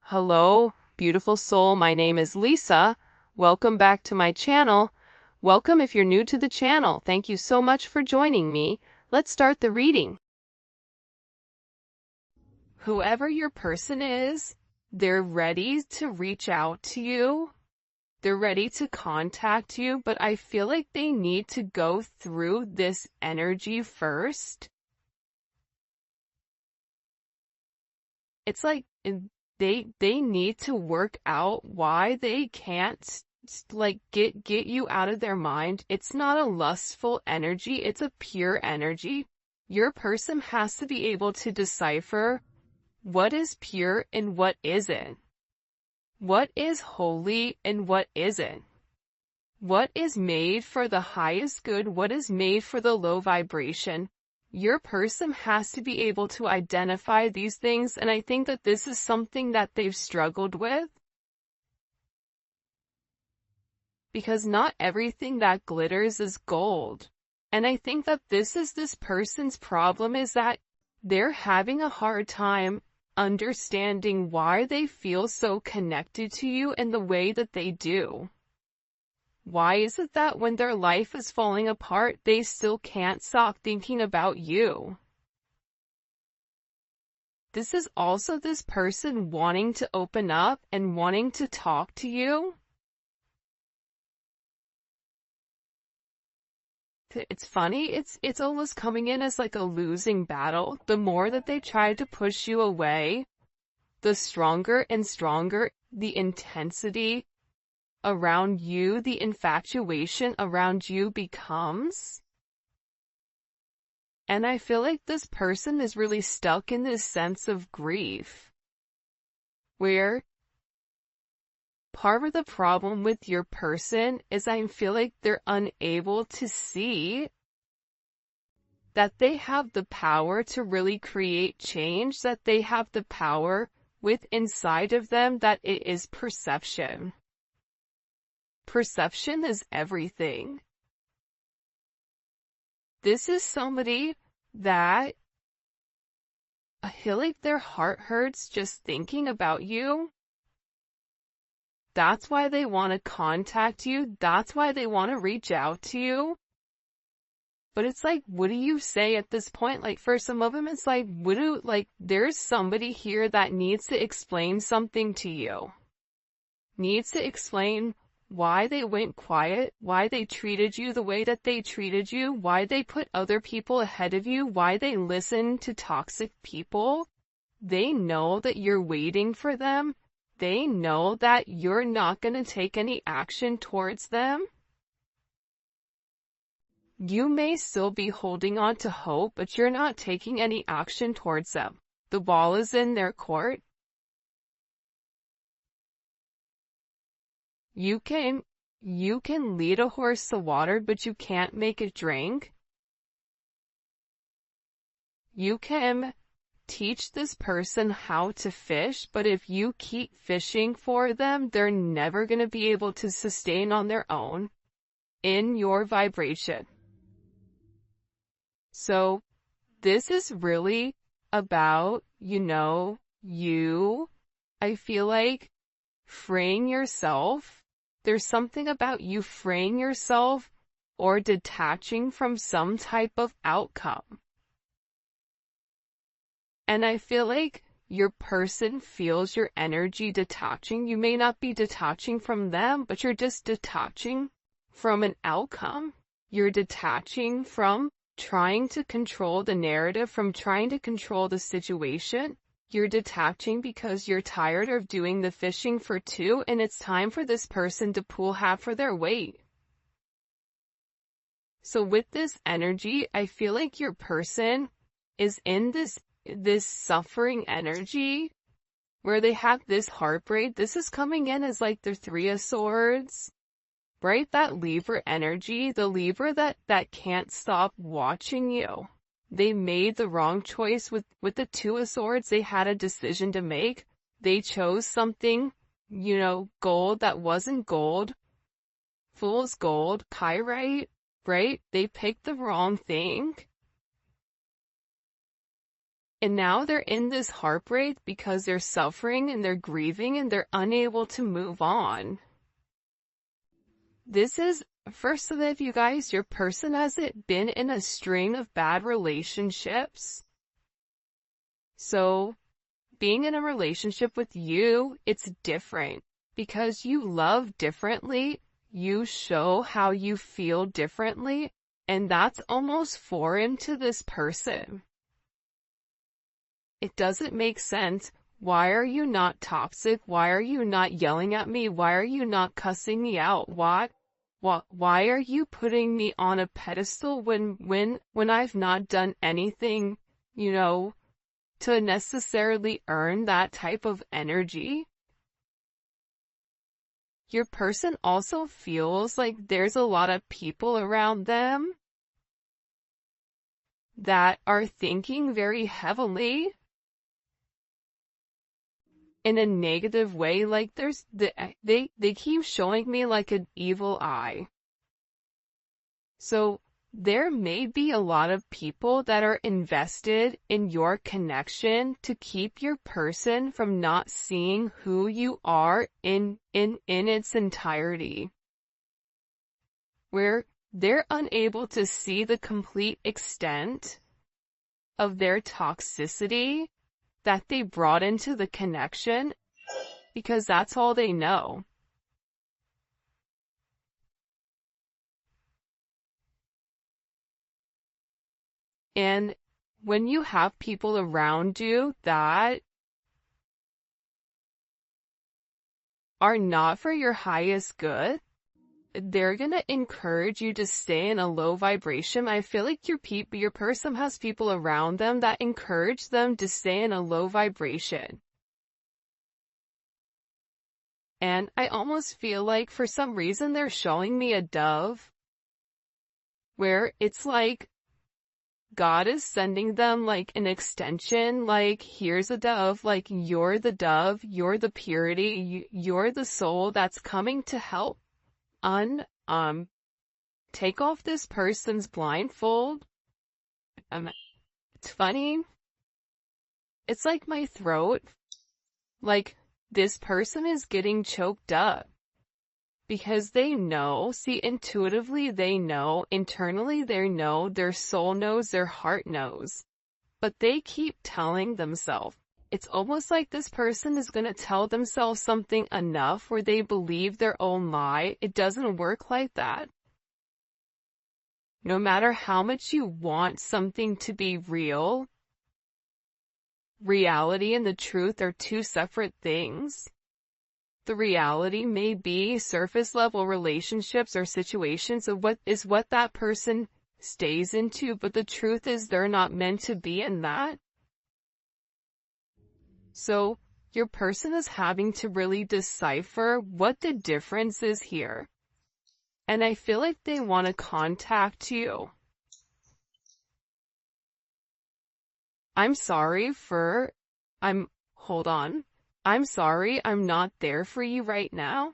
Hello, beautiful soul. My name is Lisa. Welcome back to my channel. Welcome if you're new to the channel. Thank you so much for joining me. Let's start the reading. Whoever your person is, they're ready to reach out to you. They're ready to contact you, but I feel like they need to go through this energy first. It's like they need to work out why they can't like get you out of their mind. It's not a lustful energy, it's a pure energy. Your person has to be able to decipher what is pure and what isn't. What is holy and what isn't. What is made for the highest good, what is made for the low vibration. Your person has to be able to identify these things, and I think that this is something that they've struggled with. Because not everything that glitters is gold. And I think that this is this person's problem, is that they're having a hard time understanding why they feel so connected to you in the way that they do. Why is it that when their life is falling apart, they still can't stop thinking about you? This is also this person wanting to open up and wanting to talk to you. It's funny, it's almost coming in as like a losing battle. The more that they try to push you away, the stronger and stronger the intensity around you, the infatuation around you becomes. And I feel like this person is really stuck in this sense of grief, where part of the problem with your person is I feel like they're unable to see that they have the power to really create change, that they have the power with inside of them, that it is perception. Perception is everything. This is somebody that I feel like their heart hurts just thinking about you. That's why they want to contact you. That's why they want to reach out to you. But it's like, what do you say at this point? Like, for some of them, it's like, there's somebody here that needs to explain something to you. Needs to explain why they went quiet, why they treated you the way that they treated you, why they put other people ahead of you, why they listen to toxic people. They know that you're waiting for them. They know that you're not going to take any action towards them. You may still be holding on to hope, but you're not taking any action towards them. The ball is in their court. You can lead a horse to water, but you can't make it drink. You can teach this person how to fish, but if you keep fishing for them, they're never going to be able to sustain on their own in your vibration. So this is really about, I feel like freeing yourself. There's something about you freeing yourself or detaching from some type of outcome. And I feel like your person feels your energy detaching. You may not be detaching from them, but you're just detaching from an outcome. You're detaching from trying to control the narrative, from trying to control the situation. You're detaching because you're tired of doing the fishing for two, and it's time for this person to pull half for their weight. So with this energy, I feel like your person is in this suffering energy where they have this heartbreak. This is coming in as like the Three of Swords, right? That Libra energy, the Libra that can't stop watching you. They made the wrong choice with the Two of Swords. They had a decision to make. They chose something, gold that wasn't gold. Fool's gold, pyrite, right? They picked the wrong thing. And now they're in this heartbreak because they're suffering and they're grieving and they're unable to move on. This is, for some of you guys, your person hasn't been in a string of bad relationships. So, being in a relationship with you, it's different. Because you love differently, you show how you feel differently, and that's almost foreign to this person. It doesn't make sense. Why are you not toxic? Why are you not yelling at me? Why are you not cussing me out? Why are you putting me on a pedestal when I've not done anything, to necessarily earn that type of energy? Your person also feels like there's a lot of people around them that are thinking very heavily in a negative way. Like they keep showing me like an evil eye. So there may be a lot of people that are invested in your connection to keep your person from not seeing who you are in its entirety. Where they're unable to see the complete extent of their toxicity that they brought into the connection, because that's all they know. And when you have people around you that are not for your highest good, they're gonna encourage you to stay in a low vibration. I feel like your person has people around them that encourage them to stay in a low vibration. And I almost feel like for some reason they're showing me a dove, where it's like God is sending them like an extension, like here's a dove, like you're the dove, you're the purity, you're the soul that's coming to help take off this person's blindfold. It's funny. It's like my throat, like this person is getting choked up. Because they know, see, intuitively they know, internally they know, their soul knows, their heart knows. But they keep telling themselves. It's almost like this person is going to tell themselves something enough where they believe their own lie. It doesn't work like that. No matter how much you want something to be real, reality and the truth are two separate things. The reality may be surface level relationships or situations of what that person stays into, but the truth is they're not meant to be in that. So your person is having to really decipher what the difference is here. And I feel like they want to contact you. Hold on. I'm sorry, I'm not there for you right now.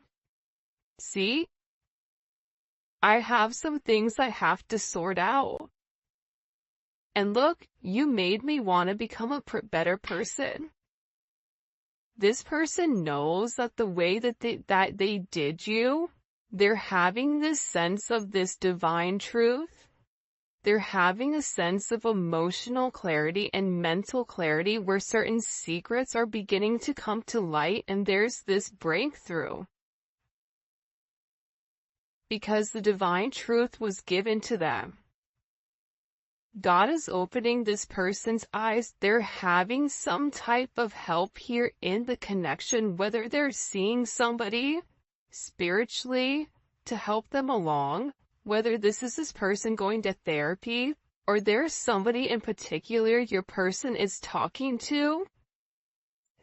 See? I have some things I have to sort out. And look, you made me want to become a better person. This person knows that the way that they did you, they're having this sense of this divine truth. They're having a sense of emotional clarity and mental clarity where certain secrets are beginning to come to light, and there's this breakthrough. Because the divine truth was given to them. God is opening this person's eyes. They're having some type of help here in the connection, whether they're seeing somebody spiritually to help them along, whether this person going to therapy, or there's somebody in particular your person is talking to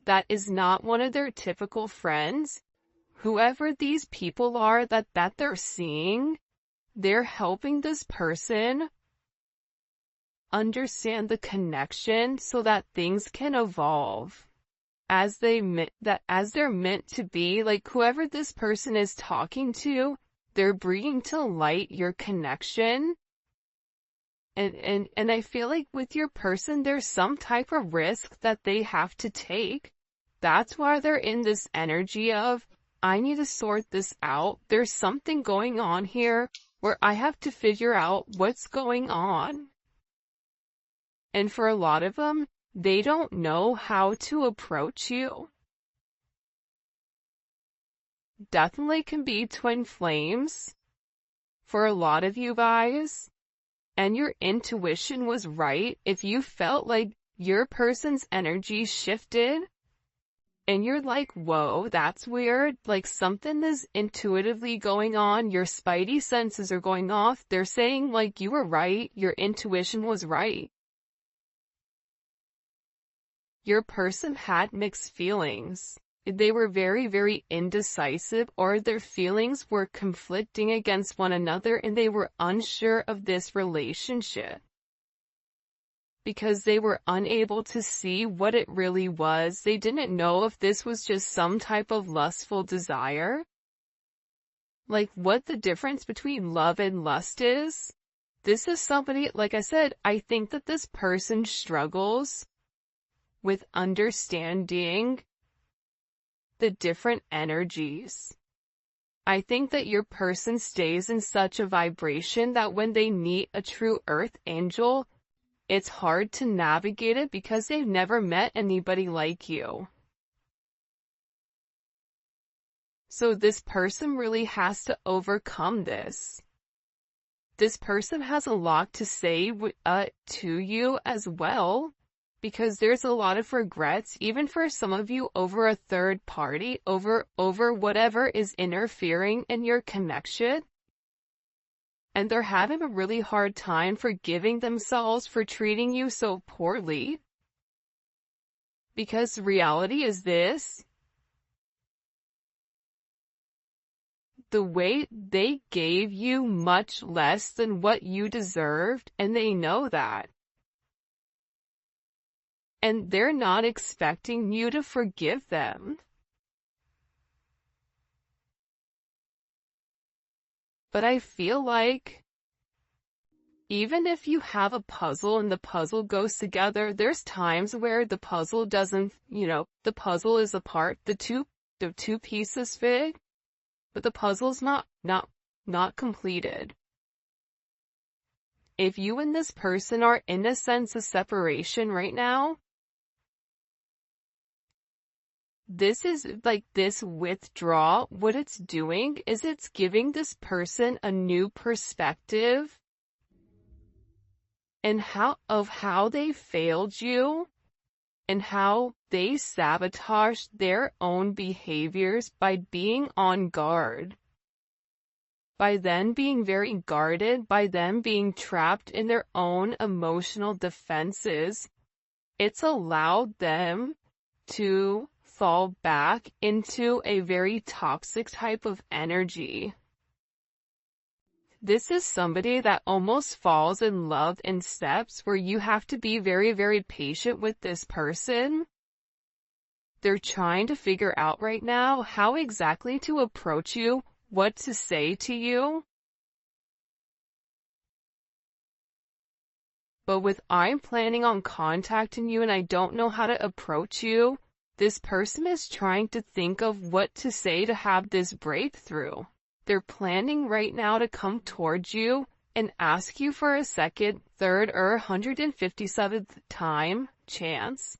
that is not one of their typical friends. Whoever these people are that they're seeing, they're helping this person understand the connection so that things can evolve as they're meant to be. Like whoever this person is talking to, they're bringing to light your connection And I feel like with your person, there's some type of risk that they have to take. That's why they're in this energy of, I need to sort this out. There's something going on here where I have to figure out what's going on. And for a lot of them, they don't know how to approach you. Definitely can be twin flames for a lot of you guys. And your intuition was right. If you felt like your person's energy shifted and you're like, whoa, that's weird, like something is intuitively going on, your spidey senses are going off, they're saying like you were right, your intuition was right. Your person had mixed feelings. They were very, very indecisive, or their feelings were conflicting against one another and they were unsure of this relationship. Because they were unable to see what it really was. They didn't know if this was just some type of lustful desire. Like what the difference between love and lust is. This is somebody, like I said, I think that this person struggles with understanding the different energies. I think that your person stays in such a vibration that when they meet a true earth angel, it's hard to navigate it because they've never met anybody like you. So this person really has to overcome this. This person has a lot to say to you as well. Because there's a lot of regrets, even for some of you, over a third party, over whatever is interfering in your connection. And they're having a really hard time forgiving themselves for treating you so poorly. Because reality is this. The way they gave you much less than what you deserved, and they know that. And they're not expecting you to forgive them. But I feel like even if you have a puzzle and the puzzle goes together, there's times where the puzzle doesn't, the puzzle is apart, the two pieces fit, but the puzzle's not completed. If you and this person are in a sense of separation right now, this is like this withdrawal. What it's doing is it's giving this person a new perspective and how they failed you and how they sabotaged their own behaviors by being on guard. By them being very guarded, by them being trapped in their own emotional defenses, it's allowed them to fall back into a very toxic type of energy. This is somebody that almost falls in love in steps where you have to be very, very patient with this person. They're trying to figure out right now how exactly to approach you, what to say to you. But with I'm planning on contacting you and I don't know how to approach you, this person is trying to think of what to say to have this breakthrough. They're planning right now to come towards you and ask you for a second, third, or 157th time chance.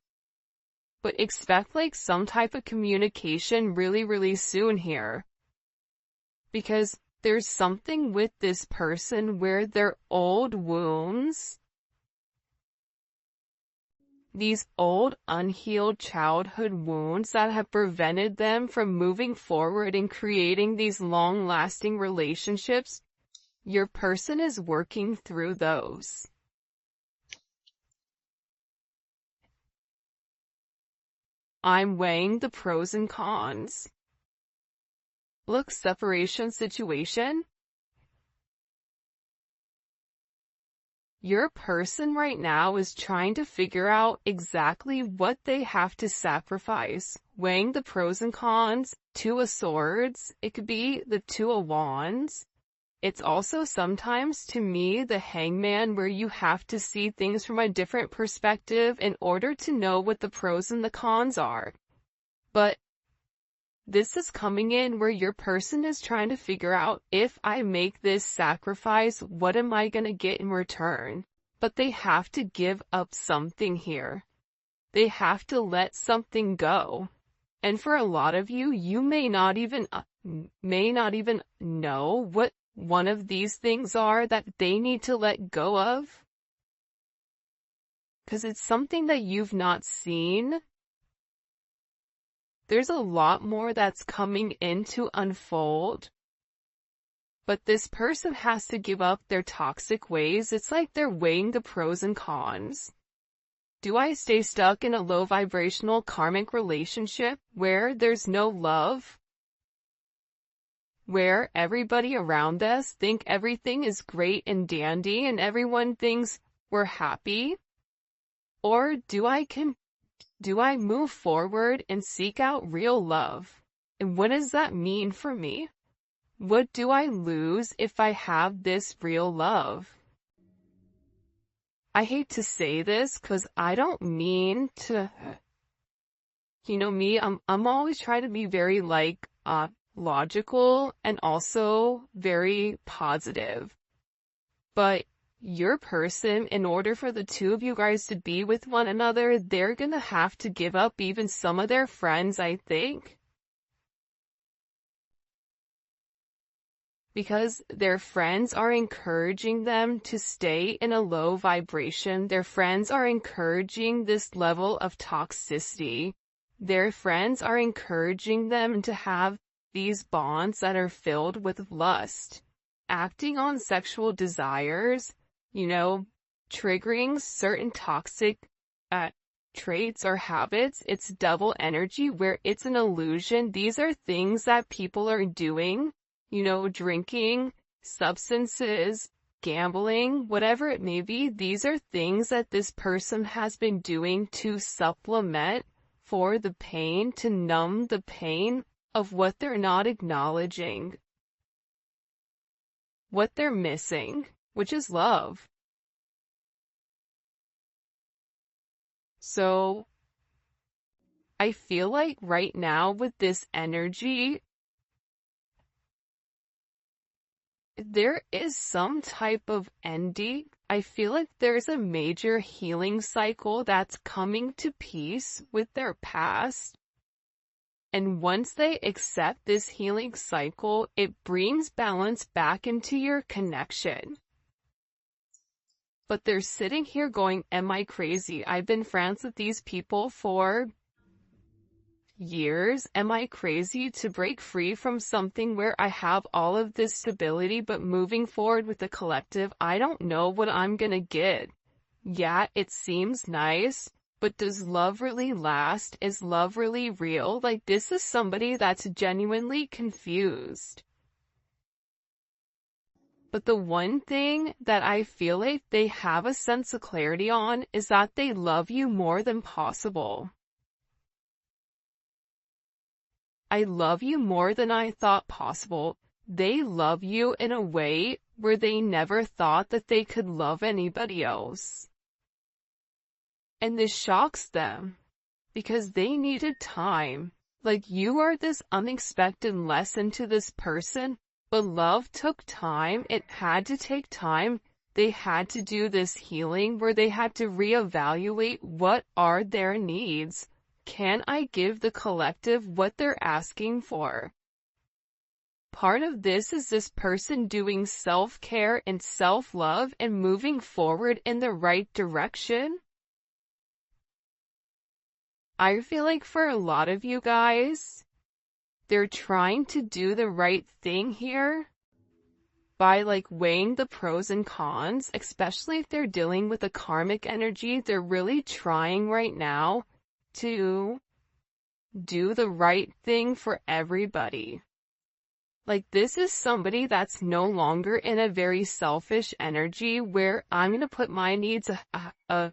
But expect like some type of communication really, really soon here. Because there's something with this person where their old wounds, these old unhealed childhood wounds that have prevented them from moving forward and creating these long-lasting relationships, your person is working through those. I'm weighing the pros and cons. Look, separation situation. Your person right now is trying to figure out exactly what they have to sacrifice, weighing the pros and cons. Two of Swords, it could be the Two of Wands. It's also sometimes, to me, the hangman, where you have to see things from a different perspective in order to know what the pros and the cons are. But this is coming in where your person is trying to figure out, if I make this sacrifice, what am I going to get in return? But they have to give up something here. They have to let something go. And for a lot of you, you may not even know what one of these things are that they need to let go of. Because it's something that you've not seen. There's a lot more that's coming in to unfold. But this person has to give up their toxic ways. It's like they're weighing the pros and cons. Do I stay stuck in a low vibrational karmic relationship where there's no love? Where everybody around us think everything is great and dandy and everyone thinks we're happy? Or do I move forward and seek out real love? And what does that mean for me? What do I lose if I have this real love? I hate to say this because I don't mean to, me, I'm always trying to be very logical and also very positive. But your person, in order for the two of you guys to be with one another, they're gonna have to give up even some of their friends, I think. Because their friends are encouraging them to stay in a low vibration. Their friends are encouraging this level of toxicity. Their friends are encouraging them to have these bonds that are filled with lust, acting on sexual desires, triggering certain toxic traits or habits. It's double energy where it's an illusion. These are things that people are doing, drinking, substances, gambling, whatever it may be. These are things that this person has been doing to supplement for the pain, to numb the pain of what they're not acknowledging, what they're missing, which is love. So I feel like right now with this energy, there is some type of ending. I feel like there's a major healing cycle that's coming to peace with their past. And once they accept this healing cycle, it brings balance back into your connection. But they're sitting here going, am I crazy? I've been friends with these people for years. Am I crazy to break free from something where I have all of this stability, but moving forward with the collective, I don't know what I'm gonna get. Yeah, it seems nice, but does love really last? Is love really real? Like, this is somebody that's genuinely confused. But the one thing that I feel like they have a sense of clarity on is that they love you more than possible. I love you more than I thought possible. They love you in a way where they never thought that they could love anybody else. And this shocks them because they needed time. Like, you are this unexpected lesson to this person, but love took time. It had to take time. They had to do this healing where they had to reevaluate what are their needs. Can I give the collective what they're asking for? Part of this is this person doing self-care and self-love and moving forward in the right direction. I feel like for a lot of you guys, they're trying to do the right thing here by weighing the pros and cons, especially if they're dealing with a karmic energy. They're really trying right now to do the right thing for everybody. This is somebody that's no longer in a very selfish energy where I'm going to put my needs ahead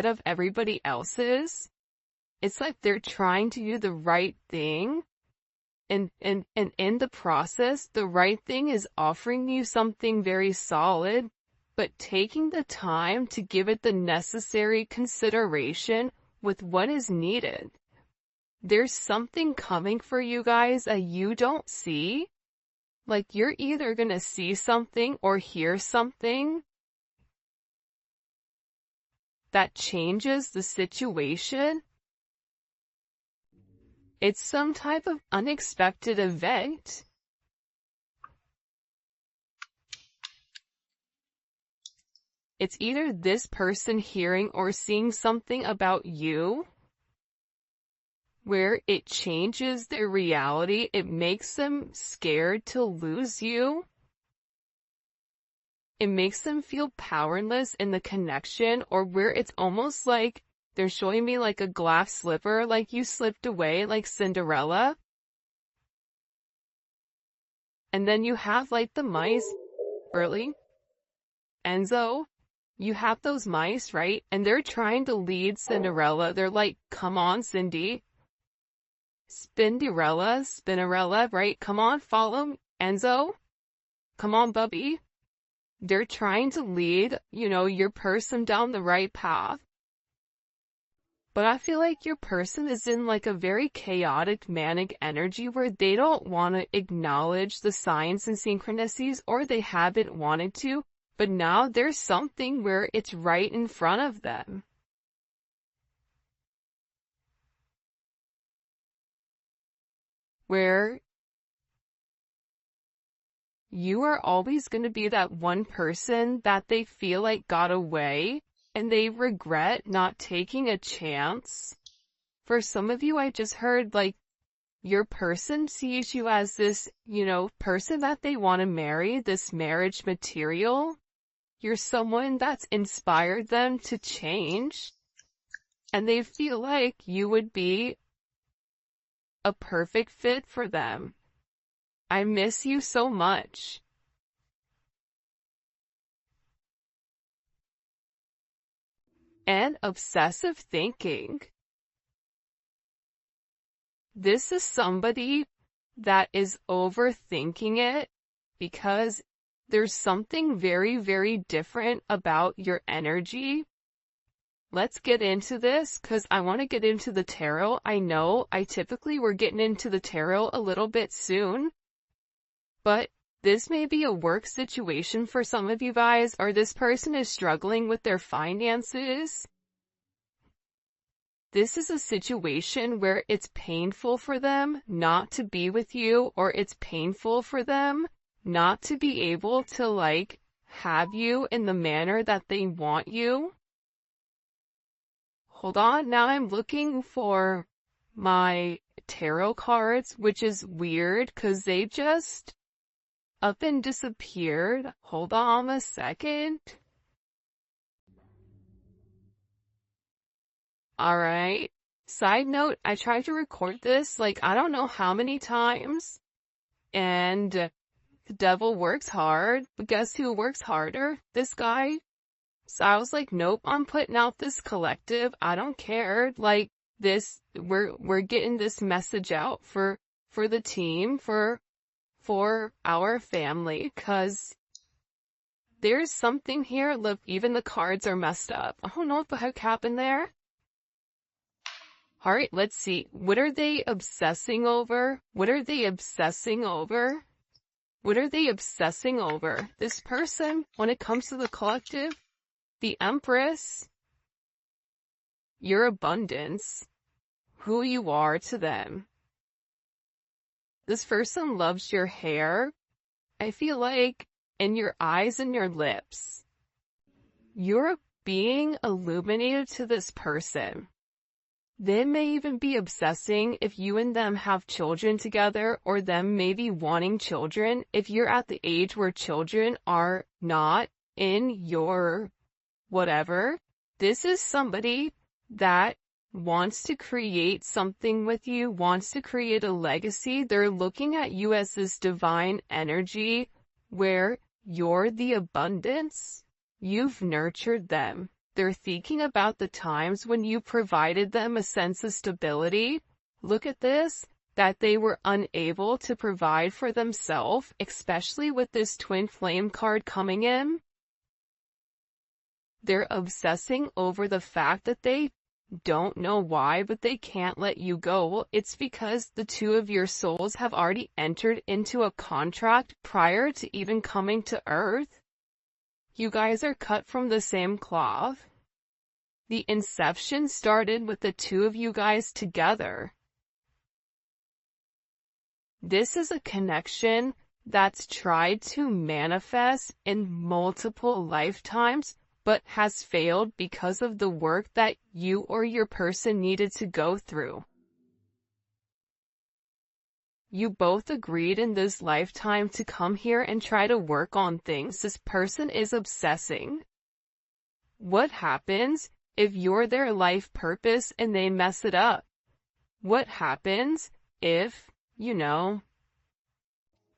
of everybody else's. It's like they're trying to do the right thing And in the process, the right thing is offering you something very solid, but taking the time to give it the necessary consideration with what is needed. There's something coming for you guys that you don't see. Like, you're either gonna see something or hear something that changes the situation. It's some type of unexpected event. It's either this person hearing or seeing something about you where it changes their reality. It makes them scared to lose you. It makes them feel powerless in the connection, or where it's almost like they're showing me like a glass slipper, like you slipped away like Cinderella. And then you have like the mice, Burley, Enzo, you have those mice, right? And they're trying to lead Cinderella. They're like, come on, Cindy. Spinderella, right? Come on, follow Enzo. Come on, Bubby. They're trying to lead, your person down the right path. But I feel like your person is in like a very chaotic, manic energy where they don't want to acknowledge the signs and synchronicities, or they haven't wanted to, but now there's something where it's right in front of them. Where you are always going to be that one person that they feel like got away and they regret not taking a chance. For some of you, I just heard like your person sees you as this, person that they want to marry, this marriage material. You're someone that's inspired them to change, and they feel like you would be a perfect fit for them. I miss you so much. And obsessive thinking. This is somebody that is overthinking it because there's something very, very different about your energy. Let's get into this because I want to get into the tarot. I know we're getting into the tarot a little bit soon, but this may be a work situation for some of you guys, or this person is struggling with their finances. This is a situation where it's painful for them not to be with you, or it's painful for them not to be able to like have you in the manner that they want you. Hold on, now I'm looking for my tarot cards, which is weird because they just up and disappeared. Hold on a second. Alright. Side note, I tried to record this like I don't know how many times, and the devil works hard, but guess who works harder? This guy. So I was like, nope, I'm putting out this collective. I don't care. Like this, we're getting this message out for the team, for our family, cause there's something here. Look, even the cards are messed up. I don't know what the heck happened there. Alright, let's see. What are they obsessing over? What are they obsessing over? What are they obsessing over? This person, when it comes to the collective, the Empress, your abundance, who you are to them. This person loves your hair. I feel like in your eyes and your lips, you're being illuminated to this person. They may even be obsessing if you and them have children together, or them maybe wanting children. If you're at the age where children are not in your whatever, this is somebody that wants to create something with you, wants to create a legacy. They're looking at you as this divine energy where you're the abundance. You've nurtured them. They're thinking about the times when you provided them a sense of stability. Look at this. that they were unable to provide for themselves, especially with this twin flame card coming in. They're obsessing over the fact that they don't know why, but they can't let you go. Well, it's because the two of your souls have already entered into a contract prior to even coming to Earth. You guys are cut from the same cloth. The inception started with the two of you guys together. This is a connection that's tried to manifest in multiple lifetimes, but has failed because of the work that you or your person needed to go through. You both agreed in this lifetime to come here and try to work on things. This person is obsessing. What happens if you're their life purpose and they mess it up? What happens if,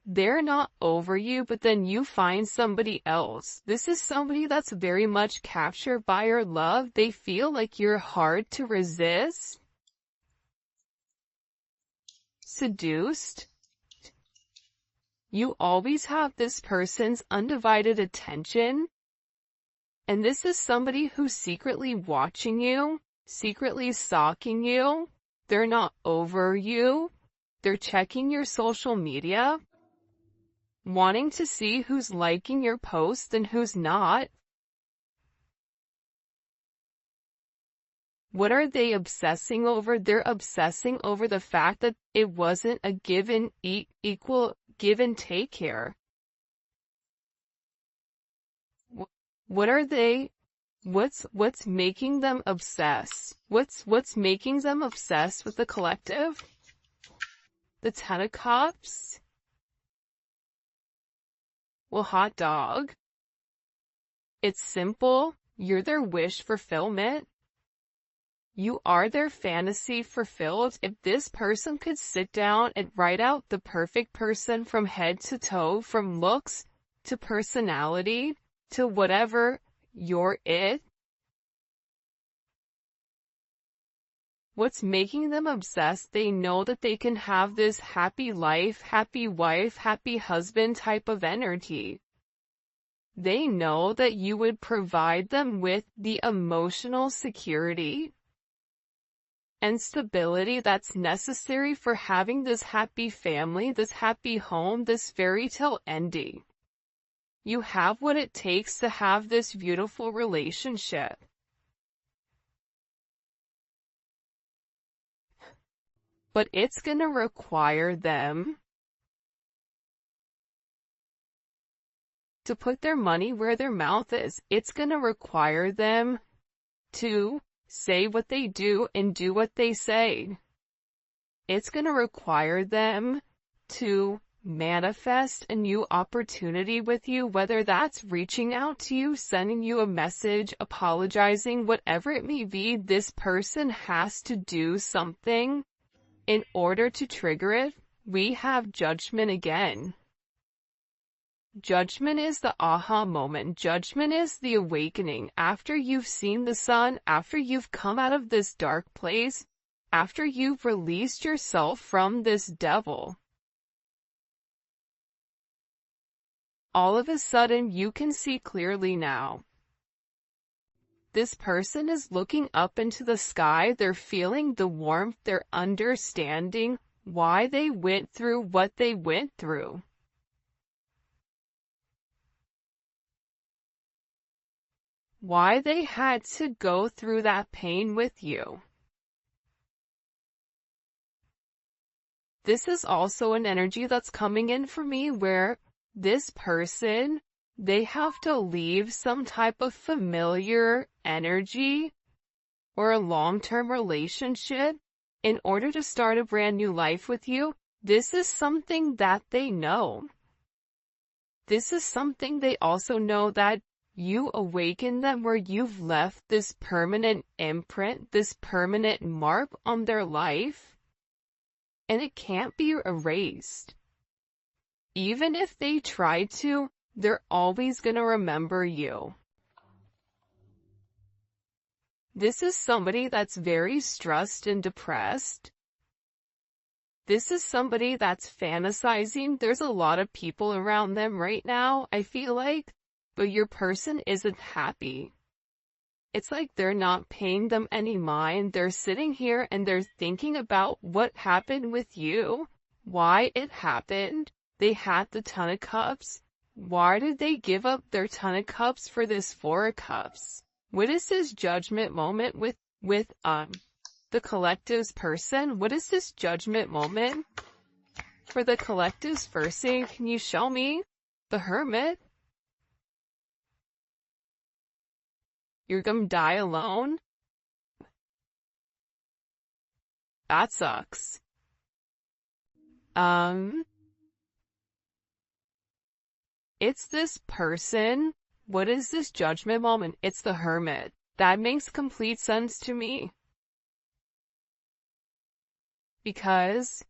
they're not over you, but then you find somebody else? This is somebody that's very much captured by your love. They feel like you're hard to resist. Seduced. You always have this person's undivided attention. And this is somebody who's secretly watching you, secretly stalking you. They're not over you. They're checking your social media, wanting to see who's liking your posts and who's not. What are they obsessing over? They're obsessing over the fact that it wasn't a equal give and take here. What are they? What's making them obsess? What's making them obsessed with the collective? The Ten of Cups? Well, hot dog. It's simple. You're their wish fulfillment. You are their fantasy fulfilled. If this person could sit down and write out the perfect person from head to toe, from looks to personality to whatever, you're it. What's making them obsessed? They know that they can have this happy life, happy wife, happy husband type of energy. They know that you would provide them with the emotional security and stability that's necessary for having this happy family, this happy home, this fairy tale ending. You have what it takes to have this beautiful relationship. But it's going to require them to put their money where their mouth is. It's going to require them to say what they do and do what they say. It's going to require them to manifest a new opportunity with you, whether that's reaching out to you, sending you a message, apologizing, whatever it may be. This person has to do something in order to trigger it. We have judgment again. Judgment is the aha moment. Judgment is the awakening. After you've seen the sun, after you've come out of this dark place, after you've released yourself from this devil, all of a sudden you can see clearly now. This person is looking up into the sky. They're feeling the warmth. They're understanding why they went through what they went through. Why they had to go through that pain with you. This is also an energy that's coming in for me where this person, they have to leave some type of familiar energy or a long-term relationship in order to start a brand new life with you. This is something that they know. This is something they also know, that you awaken them where you've left this permanent imprint, this permanent mark on their life, and it can't be erased. Even if they try to, they're always gonna remember you. This is somebody that's very stressed and depressed. This is somebody that's fantasizing. There's a lot of people around them right now, I feel like, but your person isn't happy. It's like they're not paying them any mind. They're sitting here and they're thinking about what happened with you, why it happened. They had the Ton of Cups. Why did they give up their Ton of Cups for this Four of Cups? What is this judgment moment with the collective's person? What is this judgment moment for the collective's person? Can you show me the Hermit? You're gonna die alone? That sucks. It's this person. What is this judgment moment? It's the Hermit. That makes complete sense to me. Because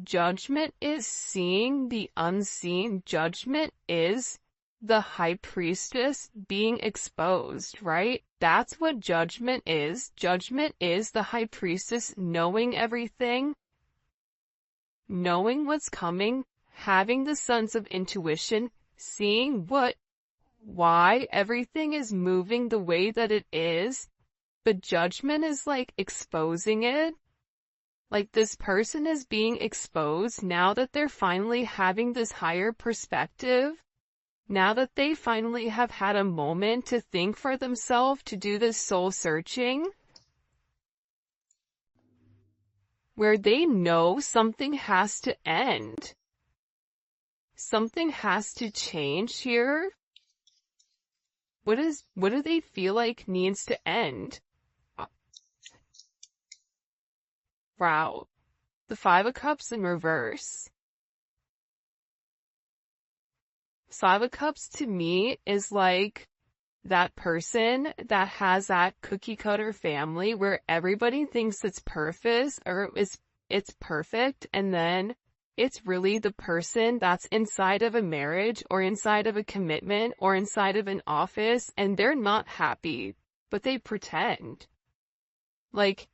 judgment is seeing the unseen. Judgment is the High Priestess being exposed, right? That's what judgment is. Judgment is the High Priestess knowing everything, knowing what's coming, having the sense of intuition, seeing why everything is moving the way that it is. But judgment is like exposing it. Like this person is being exposed now that they're finally having this higher perspective. Now that they finally have had a moment to think for themselves, to do this soul searching, where they know something has to end. Something has to change here. What do they feel like needs to end? Wow. The Five of Cups in reverse. Five of Cups to me is like that person that has that cookie cutter family where everybody thinks it's perfect or it's perfect, and then it's really the person that's inside of a marriage or inside of a commitment or inside of an office and they're not happy, but they pretend. Like,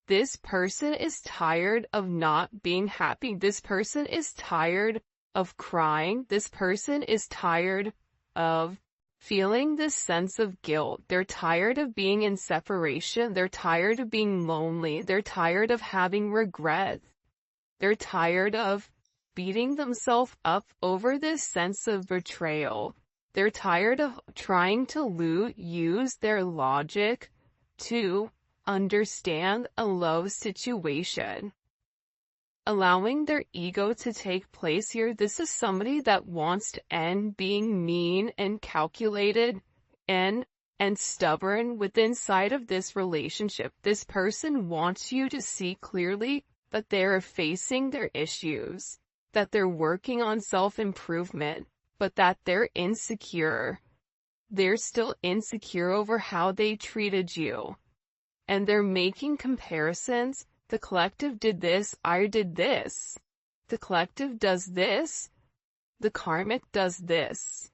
this person is tired of not being happy. This person is tired of crying. This person is tired of feeling this sense of guilt. They're tired of being in separation. They're tired of being lonely. They're tired of having regret. They're tired of beating themselves up over this sense of betrayal. They're tired of trying to use their logic to understand a love situation. Allowing their ego to take place here. This is somebody that wants to end being mean and calculated and stubborn within inside of this relationship. This person wants you to see clearly that they're facing their issues, that they're working on self-improvement, but that they're insecure. They're still insecure over how they treated you. And they're making comparisons. The collective did this, I did this. The collective does this, the karmic does this.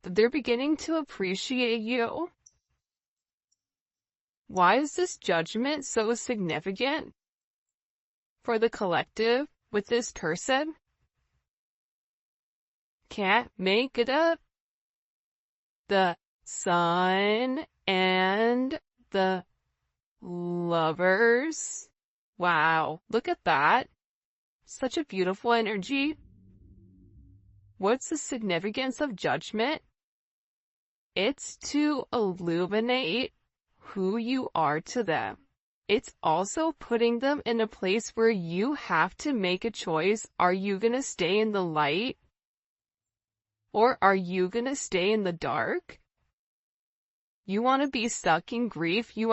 They're beginning to appreciate you. Why is this judgment so significant for the collective with this person? Can't make it up. The Sun and the Lovers. Wow, look at that. Such a beautiful energy. What's the significance of judgment? It's to illuminate who you are to them. It's also putting them in a place where you have to make a choice. Are you going to stay in the light? Or are you going to stay in the dark? You want to be stuck in grief? You want